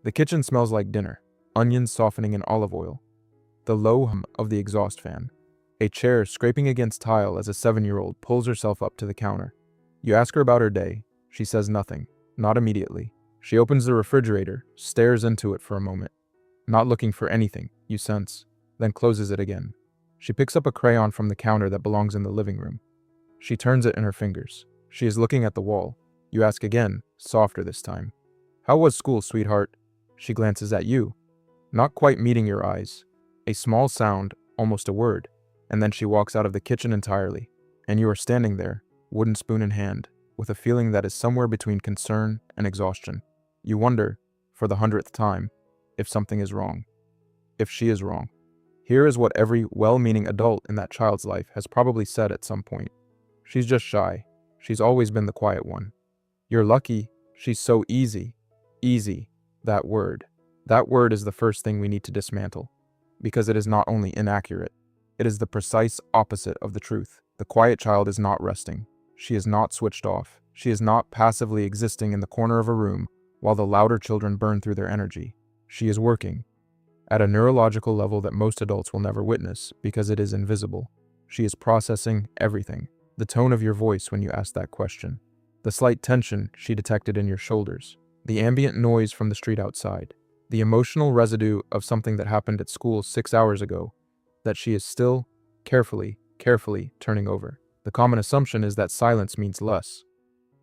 The kitchen smells like dinner, onions softening in olive oil, the low hum of the exhaust fan, a chair scraping against tile as a 7-year-old pulls herself up to the counter. You ask her about her day. She says nothing, not immediately. She opens the refrigerator, stares into it for a moment, not looking for anything, you sense, then closes it again. She picks up a crayon from the counter that belongs in the living room. She turns it in her fingers. She is looking at the wall. You ask again, softer this time. How was school, sweetheart? She glances at you, not quite meeting your eyes. A small sound, almost a word, and then she walks out of the kitchen entirely, and you are standing there, wooden spoon in hand, with a feeling that is somewhere between concern and exhaustion. You wonder, for the 100th time, if something is wrong. If she is wrong. Here is what every well-meaning adult in that child's life has probably said at some point. She's just shy. She's always been the quiet one. You're lucky. She's so easy. Easy. That word. That word is the first thing we need to dismantle. Because it is not only inaccurate, it is the precise opposite of the truth. The quiet child is not resting. She is not switched off. She is not passively existing in the corner of a room while the louder children burn through their energy. She is working. At a neurological level that most adults will never witness because it is invisible. She is processing everything. The tone of your voice when you ask that question. The slight tension she detected in your shoulders. The ambient noise from the street outside. The emotional residue of something that happened at school 6 hours ago that she is still carefully turning over. The common assumption is that silence means less.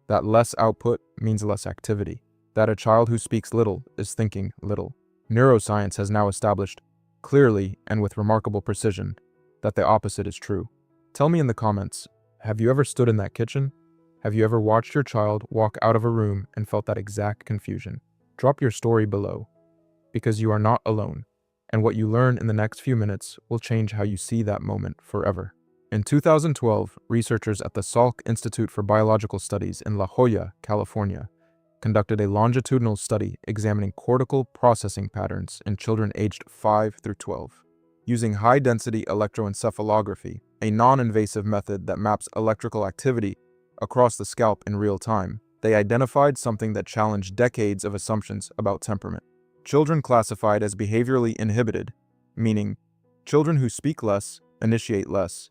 That less output means less activity. That a child who speaks little is thinking little. Neuroscience has now established, clearly and with remarkable precision, that the opposite is true. Tell me in the comments, have you ever stood in that kitchen? Have you ever watched your child walk out of a room and felt that exact confusion? Drop your story below, because you are not alone, and what you learn in the next few minutes will change how you see that moment forever. In 2012, researchers at the Salk Institute for Biological Studies in La Jolla, California, conducted a longitudinal study examining cortical processing patterns in children aged 5 through 12. Using high-density electroencephalography, a non-invasive method that maps electrical activity across the scalp in real time, they identified something that challenged decades of assumptions about temperament. Children classified as behaviorally inhibited, meaning children who speak less, initiate less,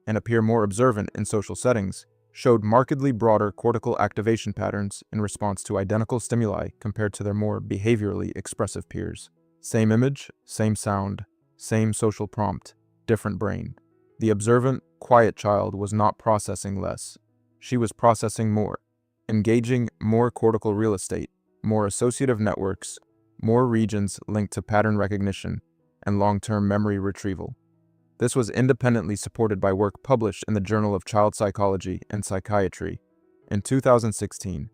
and appear more observant in social settings, showed markedly broader cortical activation patterns in response to identical stimuli compared to their more behaviorally expressive peers. Same image, same sound, same social prompt, different brain. The observant, quiet child was not processing less. She was processing more, engaging more cortical real estate, more associative networks, more regions linked to pattern recognition and long-term memory retrieval. This was independently supported by work published in the Journal of Child Psychology and Psychiatry in 2016,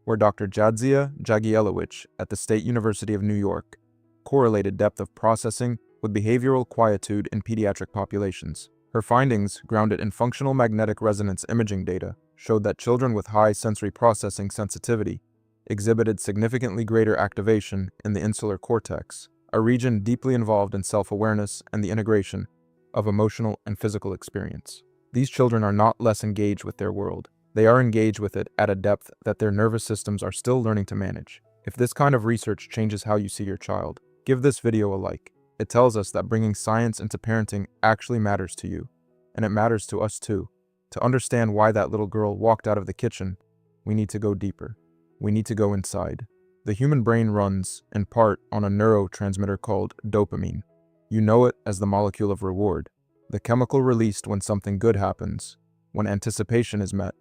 where Dr. Jadzia Jagielowicz at the State University of New York correlated depth of processing with behavioral quietude in pediatric populations. Her findings, grounded in functional magnetic resonance imaging data, showed that children with high sensory processing sensitivity exhibited significantly greater activation in the insular cortex, a region deeply involved in self-awareness and the integration of emotional and physical experience. These children are not less engaged with their world. They are engaged with it at a depth that their nervous systems are still learning to manage. If this kind of research changes how you see your child, give this video a like. It tells us that bringing science into parenting actually matters to you, and it matters to us too. To understand why that little girl walked out of the kitchen, we need to go deeper. We need to go inside. The human brain runs, in part, on a neurotransmitter called dopamine. You know it as the molecule of reward, the chemical released when something good happens, when anticipation is met,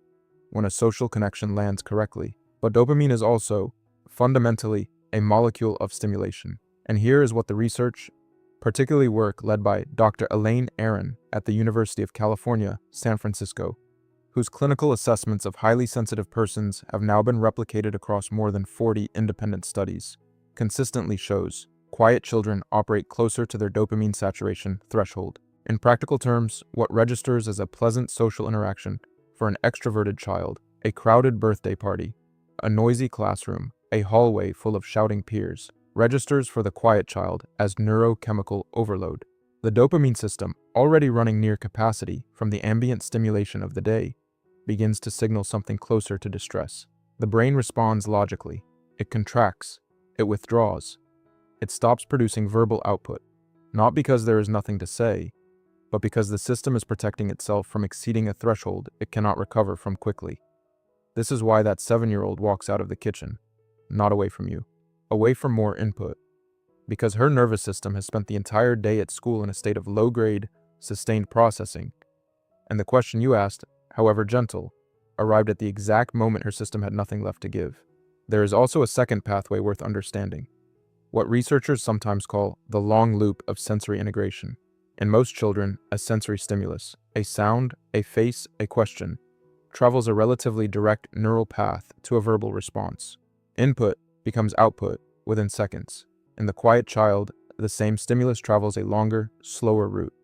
when a social connection lands correctly. But dopamine is also, fundamentally, a molecule of stimulation. And here is what the research, particularly work led by Dr. Elaine Aron at the University of California, San Francisco, whose clinical assessments of highly sensitive persons have now been replicated across more than 40 independent studies, consistently shows. Quiet children operate closer to their dopamine saturation threshold. In practical terms, what registers as a pleasant social interaction for an extroverted child, a crowded birthday party, a noisy classroom, a hallway full of shouting peers, registers for the quiet child as neurochemical overload. The dopamine system, already running near capacity from the ambient stimulation of the day, begins to signal something closer to distress. The brain responds logically. It contracts, It withdraws. It stops producing verbal output, not because there is nothing to say, but because the system is protecting itself from exceeding a threshold it cannot recover from quickly. This is why that 7-year-old walks out of the kitchen, not away from you, away from more input, because her nervous system has spent the entire day at school in a state of low-grade, sustained processing, and the question you asked, however gentle, arrived at the exact moment her system had nothing left to give. There is also a second pathway worth understanding, what researchers sometimes call the long loop of sensory integration. In most children, a sensory stimulus, a sound, a face, a question, travels a relatively direct neural path to a verbal response. Input becomes output within seconds. In the quiet child, the same stimulus travels a longer, slower route.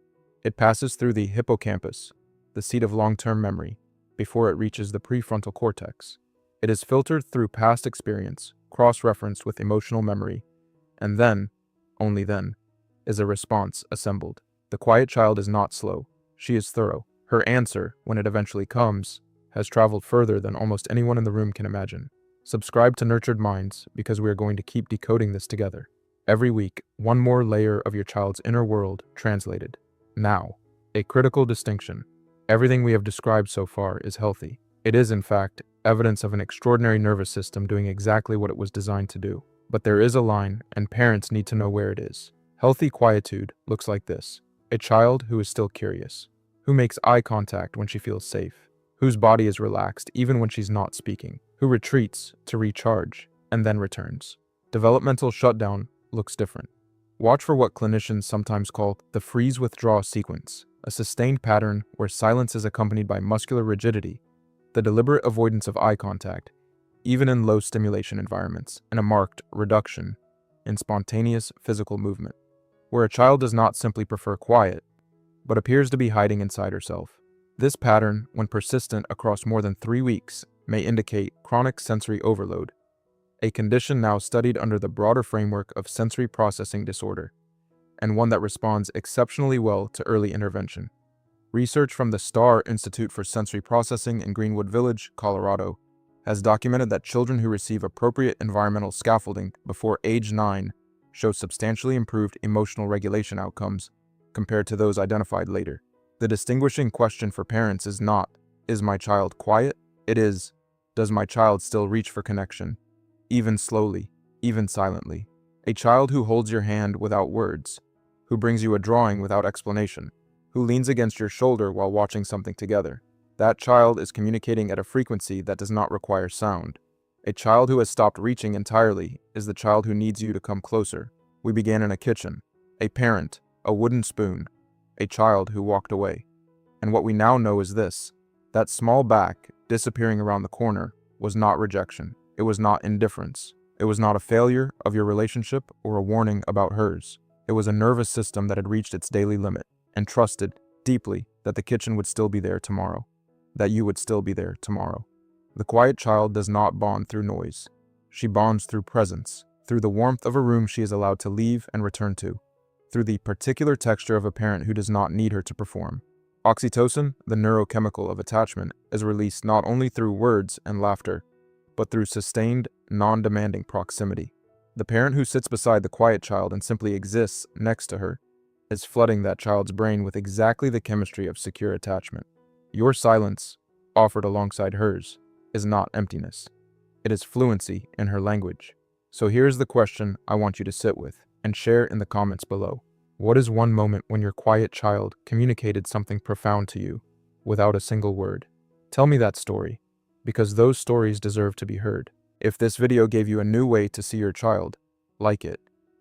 It passes through the hippocampus, the seat of long-term memory, before it reaches the prefrontal cortex. It is filtered through past experience, cross-referenced with emotional memory, and then, only then, is a response assembled. The quiet child is not slow. She is thorough. Her answer, when it eventually comes, has traveled further than almost anyone in the room can imagine. Subscribe to Nurtured Minds because we are going to keep decoding this together. Every week, one more layer of your child's inner world translated. Now, a critical distinction. Everything we have described so far is healthy. It is, in fact, evidence of an extraordinary nervous system doing exactly what it was designed to do. But there is a line, and parents need to know where it is. Healthy quietude looks like this. A child who is still curious, who makes eye contact when she feels safe, whose body is relaxed even when she's not speaking, who retreats to recharge and then returns. Developmental shutdown looks different. Watch for what clinicians sometimes call the freeze-withdraw sequence, a sustained pattern where silence is accompanied by muscular rigidity, the deliberate avoidance of eye contact, even in low stimulation environments, and a marked reduction in spontaneous physical movement, where a child does not simply prefer quiet, but appears to be hiding inside herself. This pattern, when persistent across more than 3 weeks, may indicate chronic sensory overload, a condition now studied under the broader framework of sensory processing disorder, and one that responds exceptionally well to early intervention. Research from the Salk Institute for Sensory Processing in Greenwood Village, Colorado, has documented that children who receive appropriate environmental scaffolding before age 9 show substantially improved emotional regulation outcomes compared to those identified later. The distinguishing question for parents is not, is my child quiet? It is, does my child still reach for connection? Even slowly, even silently. A child who holds your hand without words, who brings you a drawing without explanation, who leans against your shoulder while watching something together. That child is communicating at a frequency that does not require sound. A child who has stopped reaching entirely is the child who needs you to come closer. We began in a kitchen, a parent, a wooden spoon, a child who walked away. And what we now know is this: that small back disappearing around the corner was not rejection. It was not indifference. It was not a failure of your relationship or a warning about hers. It was a nervous system that had reached its daily limit and trusted deeply that the kitchen would still be there tomorrow, that you would still be there tomorrow. The quiet child does not bond through noise. She bonds through presence, through the warmth of a room she is allowed to leave and return to, through the particular texture of a parent who does not need her to perform. Oxytocin, the neurochemical of attachment, is released not only through words and laughter, but through sustained, non-demanding proximity. The parent who sits beside the quiet child and simply exists next to her is flooding that child's brain with exactly the chemistry of secure attachment. Your silence, offered alongside hers, is not emptiness. It is fluency in her language. So here's the question I want you to sit with and share in the comments below. What is one moment when your quiet child communicated something profound to you without a single word? Tell me that story, because those stories deserve to be heard. If this video gave you a new way to see your child, like it,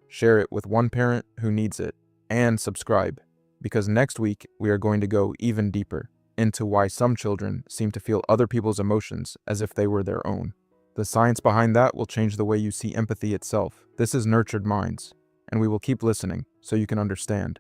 share it with one parent who needs it, and subscribe, because next week we are going to go even deeper into why some children seem to feel other people's emotions as if they were their own. The science behind that will change the way you see empathy itself. This is Nurtured Minds, and we will keep listening so you can understand.